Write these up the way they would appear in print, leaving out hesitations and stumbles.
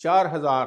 4000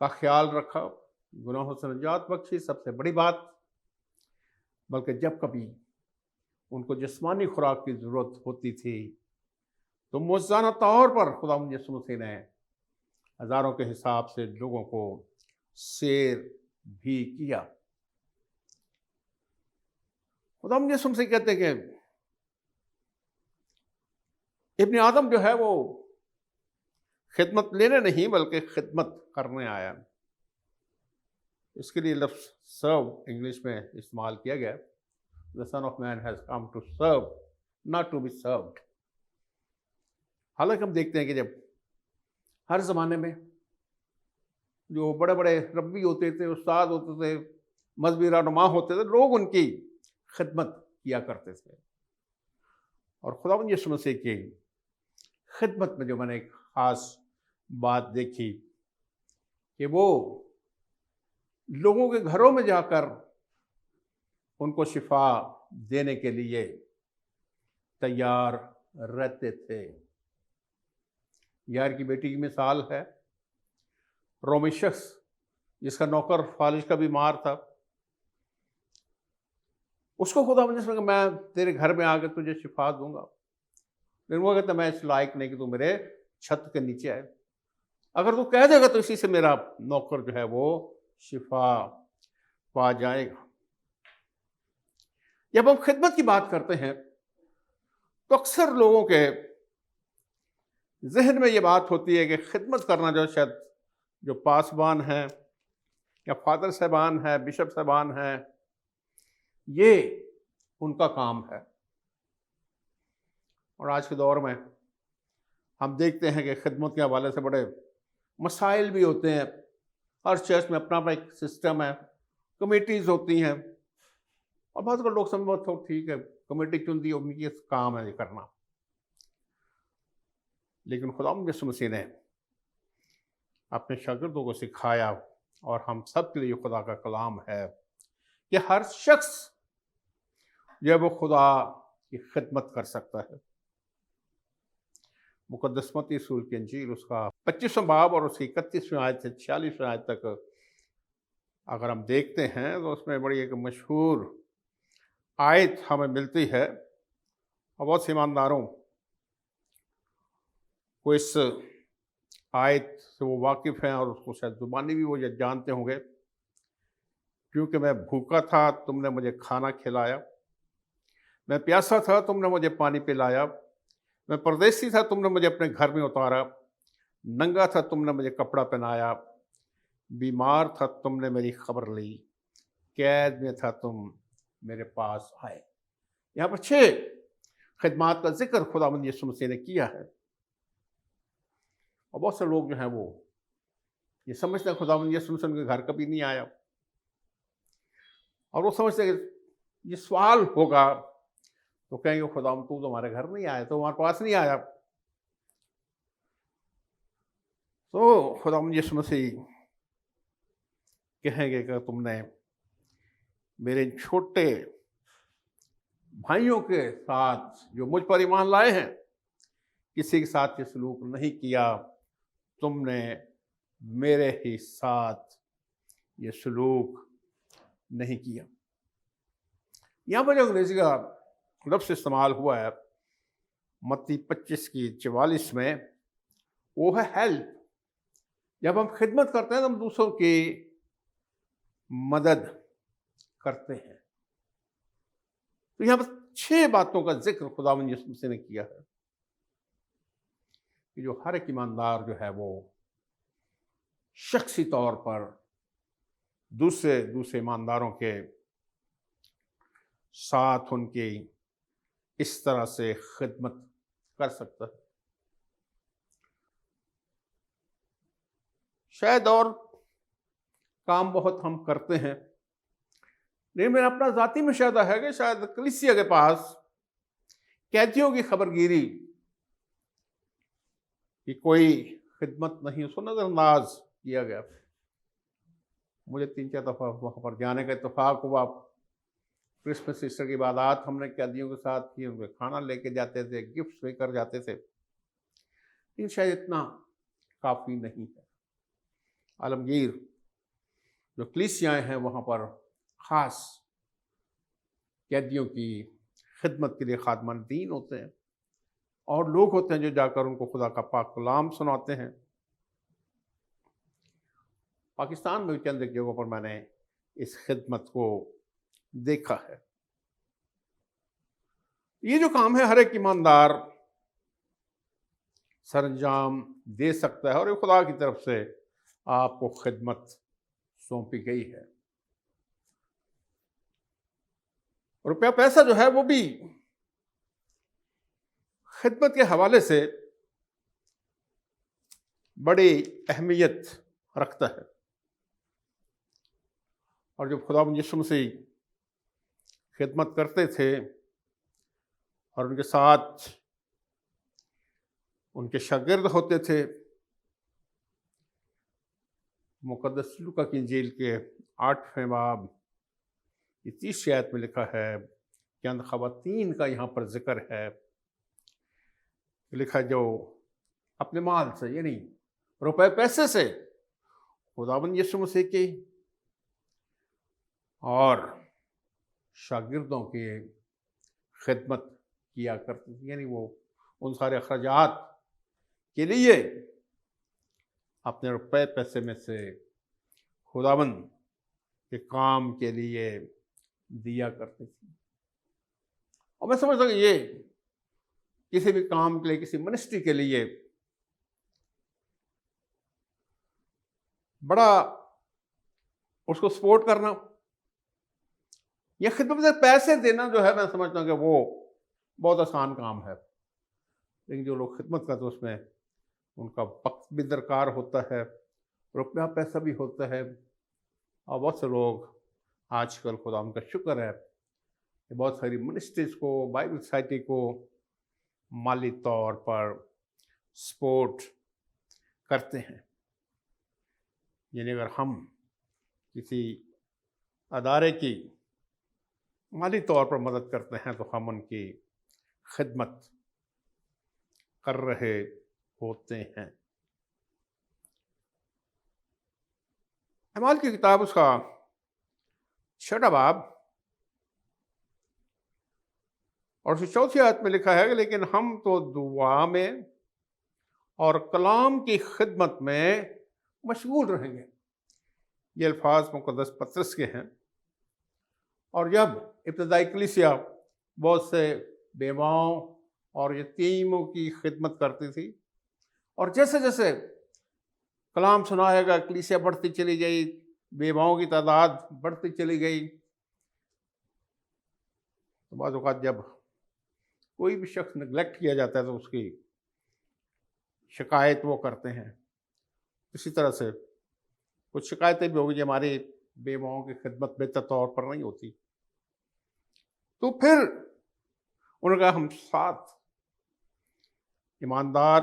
کا خیال رکھا، گناہوں سے نجات بخشی، سب سے بڑی بات، بلکہ جب کبھی ان کو جسمانی خوراک کی ضرورت ہوتی تھی تو موزانہ طور پر خدا یسوع مسیح نے ہزاروں کے حساب سے لوگوں کو سیر بھی کیا۔ خدا یسوع مسیح کہتے ہیں کہ ابن آدم جو ہے وہ خدمت لینے نہیں بلکہ خدمت کرنے آیا۔ اس کے لیے لفظ سرو انگلش میں استعمال کیا گیا، The Son of Man has come to serve, not to be served۔ حالانکہ ہم دیکھتے ہیں کہ جب ہر زمانے میں جو بڑے بڑے ربی ہوتے تھے، استاد ہوتے تھے، مذہبی رہنما ہوتے تھے، لوگ ان کی خدمت کیا کرتے تھے۔ اور خداوند یسوع مسیح کی خدمت میں جو میں نے ایک خاص بات دیکھی کہ وہ لوگوں کے گھروں میں جا کر ان کو شفا دینے کے لیے تیار رہتے تھے۔ یار کی بیٹی کی مثال ہے، رومی شخص جس کا نوکر فالج کا بیمار تھا، اس کو خدا نے کہا میں تیرے گھر میں آ کے تجھے شفا دوں گا، لیکن وہ کہتا میں اس لائق نہیں کہ تو میرے چھت کے نیچے آئے، اگر تو کہہ دے گا تو اسی سے میرا نوکر جو ہے وہ شفا پا جائے گا۔ جب ہم خدمت کی بات کرتے ہیں تو اکثر لوگوں کے ذہن میں یہ بات ہوتی ہے کہ خدمت کرنا جو شاید جو پاسبان ہیں یا فادر صاحبان ہیں، بشپ صاحبان ہیں، یہ ان کا کام ہے۔ اور آج کے دور میں ہم دیکھتے ہیں کہ خدمت کے حوالے سے بڑے مسائل بھی ہوتے ہیں۔ ہر چرچ میں اپنا اپنا ایک سسٹم ہے، کمیٹیز ہوتی ہیں، اور بعض لوگ سمجھتے ہیں ٹھیک ہے کمیٹی چن دی، ان کی کام ہے یہ کرنا۔ لیکن خدا یسوع مسیح نے اپنے شاگردوں کو سکھایا، اور ہم سب کے لیے خدا کا کلام ہے کہ ہر شخص جو ہے وہ خدا کی خدمت کر سکتا ہے۔ مقدس متی رسول کی انجیل اس کا 25واں باب اور اس کی 31ویں آیت سے 46ویں آیت تک اگر ہم دیکھتے ہیں تو اس میں بڑی ایک مشہور آیت ہمیں ملتی ہے، اور بہت سے ایمانداروں کو اس آیت سے وہ واقف ہیں، اور اس کو شاید زبانی بھی وہ جانتے ہوں گے۔ کیونکہ میں بھوکا تھا تم نے مجھے کھانا کھلایا، میں پیاسا تھا تم نے مجھے پانی پلایا، میں پردیسی تھا تم نے مجھے اپنے گھر میں اتارا، ننگا تھا تم نے مجھے کپڑا پہنایا، بیمار تھا تم نے میری خبر لی، قید میں تھا تم میرے پاس آئے۔ یہاں پر 6 خدمات کا ذکر خداوند یسوع مسیح نے کیا ہے، اور بہت سے لوگ جو ہیں وہ یہ سمجھتے ہیں خداوند یسوع مسیح ان کے گھر کبھی نہیں آیا، اور وہ سمجھتے ہیں کہ یہ سوال ہوگا تو کہیں گے خداوند تو ہمارے گھر نہیں آیا، تو ہمارے پاس نہیں آیا۔ تو خداوند یسوع مسیح کہیں گے کہ تم نے میرے چھوٹے بھائیوں کے ساتھ جو مجھ پر ایمان لائے ہیں کسی کے ساتھ یہ سلوک نہیں کیا، تم نے میرے ہی ساتھ یہ سلوک نہیں کیا۔ یہاں پر جو انگریزی کا لفظ استعمال ہوا ہے متی 25 کی 44 میں، وہ ہے ہیلپ۔ جب ہم خدمت کرتے ہیں تو ہم دوسروں کی مدد کرتے ہیں۔ تو یہاں پر 6 باتوں کا ذکر خداوند یسوع مسیح نے کیا ہے کہ جو ہر ایک ایماندار جو ہے وہ شخصی طور پر دوسرے ایمانداروں کے ساتھ ان کی اس طرح سے خدمت کر سکتا ہے۔ شاید اور کام بہت ہم کرتے ہیں، لیکن میرا اپنا ذاتی مشاہدہ ہے کہ شاید کلیسیا کے پاس قیدیوں کی خبر گیری کی کوئی خدمت نہیں، اس کو نظر انداز کیا گیا۔ مجھے 3-4 دفعہ وہاں پر جانے کا اتفاق ہوا۔ کرسمس ایسٹر کی عبادات ہم نے قیدیوں کے ساتھ کی، ان کو کھانا لے کے جاتے تھے، گفٹس لے کر جاتے تھے، لیکن شاید اتنا کافی نہیں ہے۔ عالمگیر جو کلیسیاں ہیں وہاں پر خاص قیدیوں کی خدمت کے لیے خادمان دین ہوتے ہیں، اور لوگ ہوتے ہیں جو جا کر ان کو خدا کا پاک کلام سناتے ہیں۔ پاکستان میں بھی چند ایک جگہوں پر میں نے اس خدمت کو دیکھا ہے۔ یہ جو کام ہے ہر ایک ایماندار سر انجام دے سکتا ہے، اور یہ خدا کی طرف سے آپ کو خدمت سونپی گئی ہے۔ روپیہ پیسہ جو ہے وہ بھی خدمت کے حوالے سے بڑی اہمیت رکھتا ہے، اور جب خداوند یسوع مسیح خدمت کرتے تھے اور ان کے ساتھ ان کے شاگرد ہوتے تھے، مقدس لوکا کی انجیل کے 8ویں باب کی 30 آیت میں لکھا ہے، چند خواتین کا یہاں پر ذکر ہے، لکھا جو اپنے مال سے یعنی روپے پیسے سے خداوند یسوع مسیح کی اور شاگردوں کی خدمت کیا کرتی تھی، یعنی وہ ان سارے اخراجات کے لیے اپنے روپے پیسے میں سے خداوند کے کام کے لیے دیا کرتے تھے۔ اور میں سمجھتا ہوں کہ یہ کسی بھی کام کے لیے، کسی منسٹری کے لیے بڑا اس کو سپورٹ کرنا، یہ خدمت سے پیسے دینا جو ہے، میں سمجھتا ہوں کہ وہ بہت آسان کام ہے، لیکن جو لوگ خدمت کرتے ہیں اس میں ان کا وقت بھی درکار ہوتا ہے، روپیہ پیسہ بھی ہوتا ہے، اور بہت سے لوگ آج کل خدا ان کا شکر ہے کہ بہت ساری منسٹریز کو، بائبل سوسائٹی کو مالی طور پر سپورٹ کرتے ہیں۔ یعنی اگر ہم کسی ادارے کی مالی طور پر مدد کرتے ہیں تو ہم ان کی خدمت کر رہے ہوتے ہیں۔ اعمال کی کتاب اس کا 6واں باب اور اس کی 4 آیت میں لکھا ہے کہ لیکن ہم تو دعا میں اور کلام کی خدمت میں مشغول رہیں گے۔ یہ الفاظ مقدس پطرس کے ہیں، اور جب ابتدائی کلیسیا بہت سے بیواؤں اور یتیموں کی خدمت کرتی تھی، اور جیسے جیسے کلام سنایا گیا کلیسیا بڑھتی چلی گئی، بیواؤں کی تعداد بڑھتی چلی گئی، تو بعض اوقات جب کوئی بھی شخص نگلیکٹ کیا جاتا ہے تو اس کی شکایت وہ کرتے ہیں۔ اسی طرح سے کچھ شکایتیں بھی ہوگی کہ ہماری بیواؤں کی خدمت بہتر طور پر نہیں ہوتی، تو پھر انہوں نے کہا ہم 7 ایماندار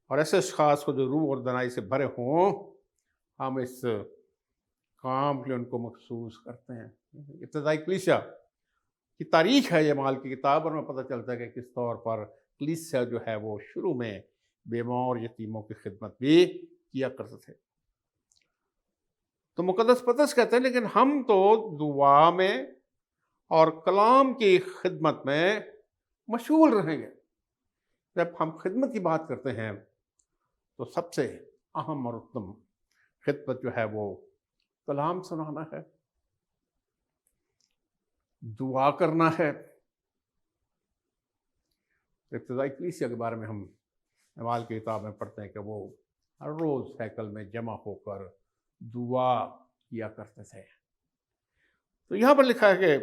اور ایسے اشخاص کو جو روح اور دانائی سے بھرے ہوں، ہم اس کام کے لیے ان کو مخصوص کرتے ہیں۔ ابتدائی کلیسیا کی تاریخ ہے یہ اعمال کی کتاب، اور میں پتہ چلتا ہے کہ کس طور پر کلیسیا جو ہے وہ شروع میں بیواؤں اور یتیموں کی خدمت بھی کیا کرتے تھے۔ تو مقدس پطرس کہتے ہیں لیکن ہم تو دعا میں اور کلام کی خدمت میں مشغول رہیں گے۔ جب ہم خدمت کی بات کرتے ہیں تو سب سے اہم اور اتم خدمت جو ہے وہ کلام سنانا ہے، دعا کرنا ہے۔ ابتدائی کلیسیا کے بارے میں ہم اعمال کی کتاب میں پڑھتے ہیں کہ وہ ہر روز ہیکل میں جمع ہو کر دعا کیا کرتے تھے۔ تو یہاں پر لکھا ہے کہ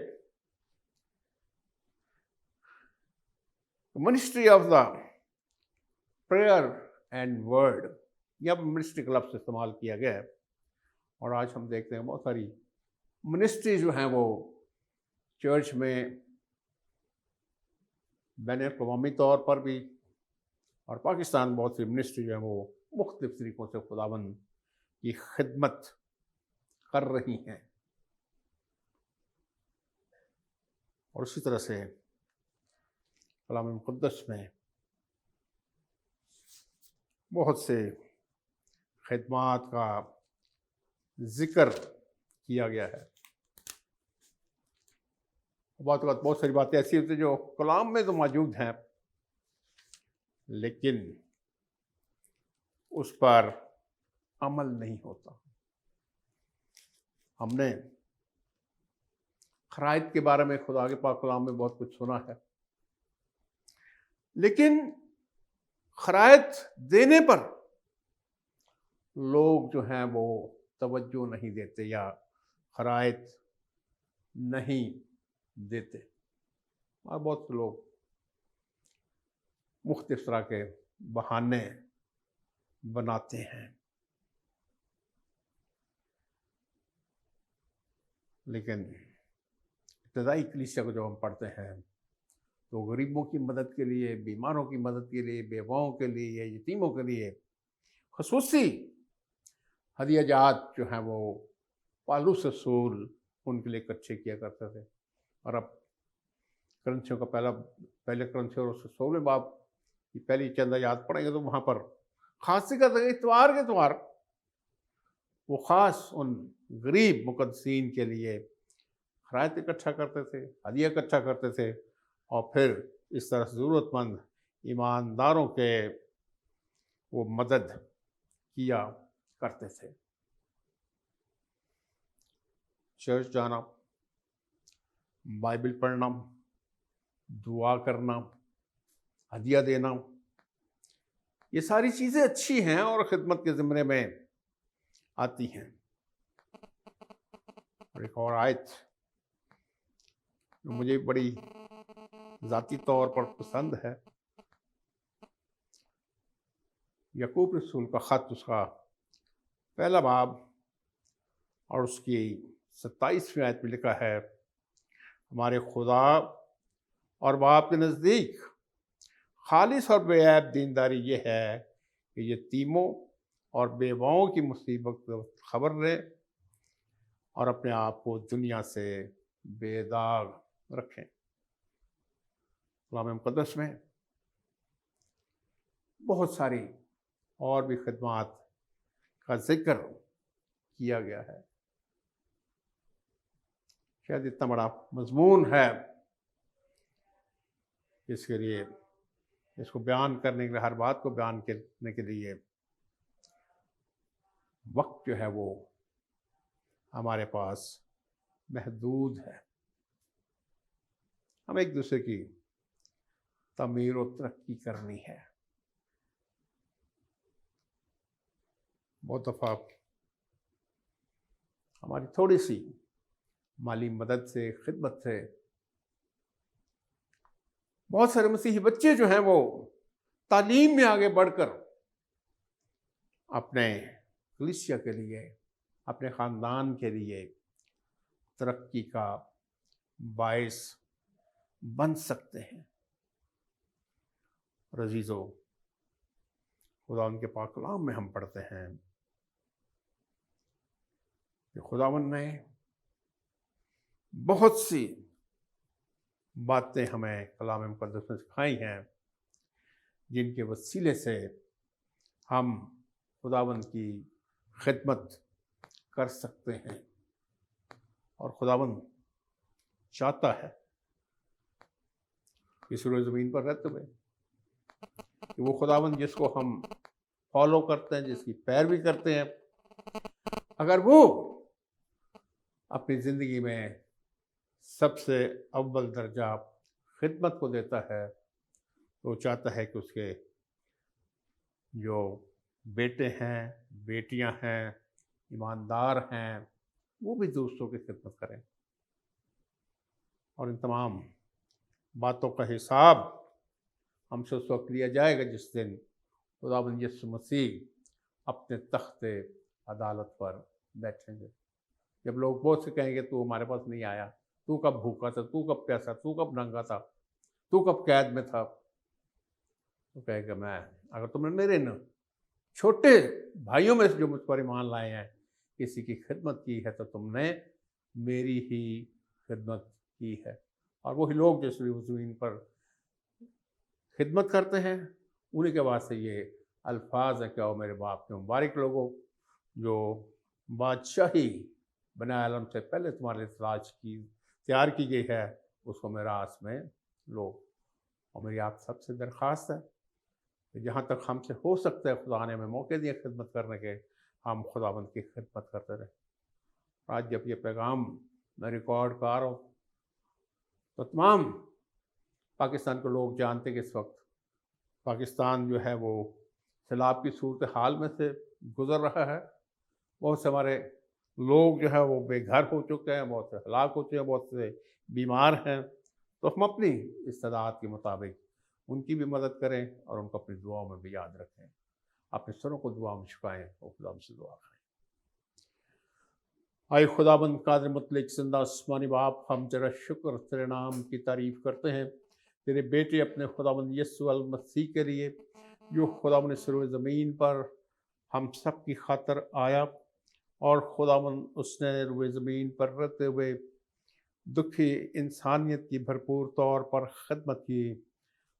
ministry of the prayer and word, یہاں پر منسٹری کا لفظ استعمال کیا گیا ہے، اور آج ہم دیکھتے ہیں بہت ساری منسٹری جو ہیں وہ چرچ میں بین الاقوامی طور پر بھی، اور پاکستان بہت سی منسٹری جو ہیں وہ مختلف طریقوں سے خداوند کی خدمت کر رہی ہیں۔ اور اسی طرح سے کلام مقدس میں بہت سے خدمات کا ذکر کیا گیا ہے. بہت ساری باتیں ایسی ہوتی ہیں جو کلام میں تو موجود ہیں لیکن اس پر عمل نہیں ہوتا. ہم نے خرائط کے بارے میں خدا کے پاک کلام میں بہت کچھ سنا ہے، لیکن خرائط دینے پر لوگ جو ہیں وہ توجہ نہیں دیتے یا خرائط نہیں دیتے. اور بہت سے لوگ مختلف طرح کے بہانے بناتے ہیں. لیکن ابتدائی کلیسیا کو جب ہم پڑھتے ہیں تو غریبوں کی مدد کے لیے، بیماروں کی مدد کے لیے، بیواؤں کے لیے، یتیموں کے لیے خصوصی ہدیہ جات جو ہیں وہ پالوس رسول ان کے لیے اکٹھے کیا کرتے تھے. اور اب کرنتھیوں کا پہلے کرنتھیوں اور 16 باب کی پہلی چند آیات پڑھیں گے تو وہاں پر خاصی کا اتوار کے اتوار وہ خاص ان غریب مقدسین کے لیے خرائط اکٹھا کرتے تھے، ہدیہ اکٹھا کرتے تھے، اور پھر اس طرح ضرورت مند ایمانداروں کے وہ مدد کیا کرتے تھے. چرچ جانا، بائبل پڑھنا، دعا کرنا، ہدیہ دینا، یہ ساری چیزیں اچھی ہیں اور خدمت کے زمرے میں آتی ہیں. اور ایک اور آیت جو مجھے بڑی ذاتی طور پر پسند ہے، یعقوب رسول کا خط، اس کا پہلا باب اور اس کی 27ویں آیت میں لکھا ہے، ہمارے خدا اور باپ کے نزدیک خالص اور بے عیب دینداری یہ ہے کہ یتیموں اور بیواؤں کی مصیبت خبر رہے اور اپنے آپ کو دنیا سے بے داغ رکھیں. کلام مقدس میں بہت ساری اور بھی خدمات کا ذکر کیا گیا ہے. شاید اتنا بڑا مضمون ہے اس کے لیے، اس کو بیان کرنے کے لیے، ہر بات کو بیان کرنے کے لیے وقت جو ہے وہ ہمارے پاس محدود ہے. ہم ایک دوسرے کی تعمیر و ترقی کرنی ہے. بہت دفعہ ہماری تھوڑی سی مالی مدد سے، خدمت سے بہت سارے مسیحی بچے جو ہیں وہ تعلیم میں آگے بڑھ کر اپنے کلیسیا کے لیے، اپنے خاندان کے لیے ترقی کا باعث بن سکتے ہیں. اور عزیزو، خدا ان کے پاک کلام میں ہم پڑھتے ہیں کہ خداوند نے بہت سی باتیں ہمیں کلام مقدس میں سکھائی ہیں جن کے وسیلے سے ہم خداوند کی خدمت کر سکتے ہیں. اور خداوند چاہتا ہے اس روئے زمین پر رہتے ہوئے کہ وہ خداوند جس کو ہم فالو کرتے ہیں، جس کی پیروی کرتے ہیں، اگر وہ اپنی زندگی میں سب سے اول درجہ خدمت کو دیتا ہے تو وہ چاہتا ہے کہ اس کے جو بیٹے ہیں، بیٹیاں ہیں، ایماندار ہیں، وہ بھی دوسروں کی خدمت کریں. اور ان تمام باتوں کا حساب ہم سے اس وقت لیا جائے گا جس دن خداوند یسوع مسیح اپنے تخت عدالت پر بیٹھیں گے. جب لوگ بہت سے کہیں گے تو ہمارے پاس نہیں آیا، تو کب بھوکا تھا، تو کب پیاسا، تو کب ننگا تھا، تو کب قید میں تھا، تو کہے گا میں، اگر تم نے میرے چھوٹے بھائیوں میں سے جو مجھ پر ایمان لائے ہیں کسی کی خدمت کی ہے تو تم نے میری ہی خدمت کی ہے. اور وہی لوگ جو زمین پر خدمت کرتے ہیں انہیں کے واسطے یہ الفاظ ہیں کہ او میرے باپ کے مبارک لوگوں، جو بادشاہی بنا عالم سے پہلے تمہارے تلاش کی تیار کی گئی ہے، اس کو میراث میں لو۔ اور میری آپ سب سے درخواست ہے کہ جہاں تک ہم سے ہو سکتا ہے، خدا نے ہمیں موقع دیے خدمت کرنے کے، ہم خداوند کی خدمت کرتے رہیں۔ آج جب یہ پیغام میں ریکارڈ کر رہا ہوں تو تمام پاکستان کے لوگ جانتے کہ اس وقت پاکستان جو ہے وہ سیلاب کی صورتحال میں سے گزر رہا ہے۔ بہت سے ہمارے لوگ جو ہے وہ بے گھر ہو چکے ہیں، بہت سے ہلاک ہو چکے ہیں، بہت سے بیمار ہیں۔ تو ہم اپنی استطاعت کے مطابق ان کی بھی مدد کریں اور ان کو اپنی دعاؤں میں بھی یاد رکھیں، اپنے سروں کو دعا میں چھپائیں اور خدا ہم سے دعا کریں۔ آئے خداوند قادر مطلق زندہ آسمانی باپ، ہم تیرا شکر، تیرے نام کی تعریف کرتے ہیں، تیرے بیٹے اپنے خداوند یسوع المسیح کے لیے، جو خداوند سروِ زمین پر ہم سب کی خاطر آیا، اور خداوند اس نے روئے زمین پر رہتے ہوئے دکھی انسانیت کی بھرپور طور پر خدمت کی،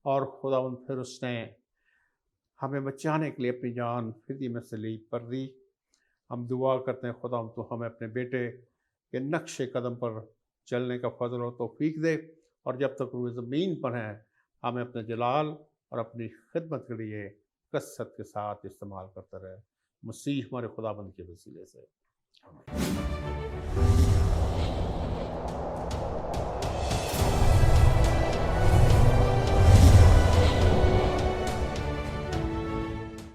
اور خداوند پھر اس نے ہمیں بچانے کے لیے اپنی جان فدیے میں صلیب پر دی۔ ہم دعا کرتے ہیں خداوند تو ہمیں اپنے بیٹے کے نقش قدم پر چلنے کا فضل و توفیق دے، اور جب تک روئے زمین پر ہیں ہمیں اپنے جلال اور اپنی خدمت کے لیے کثرت کے ساتھ استعمال کرتا رہے، مسیح ہمارے خداوند کے وسیلے سے۔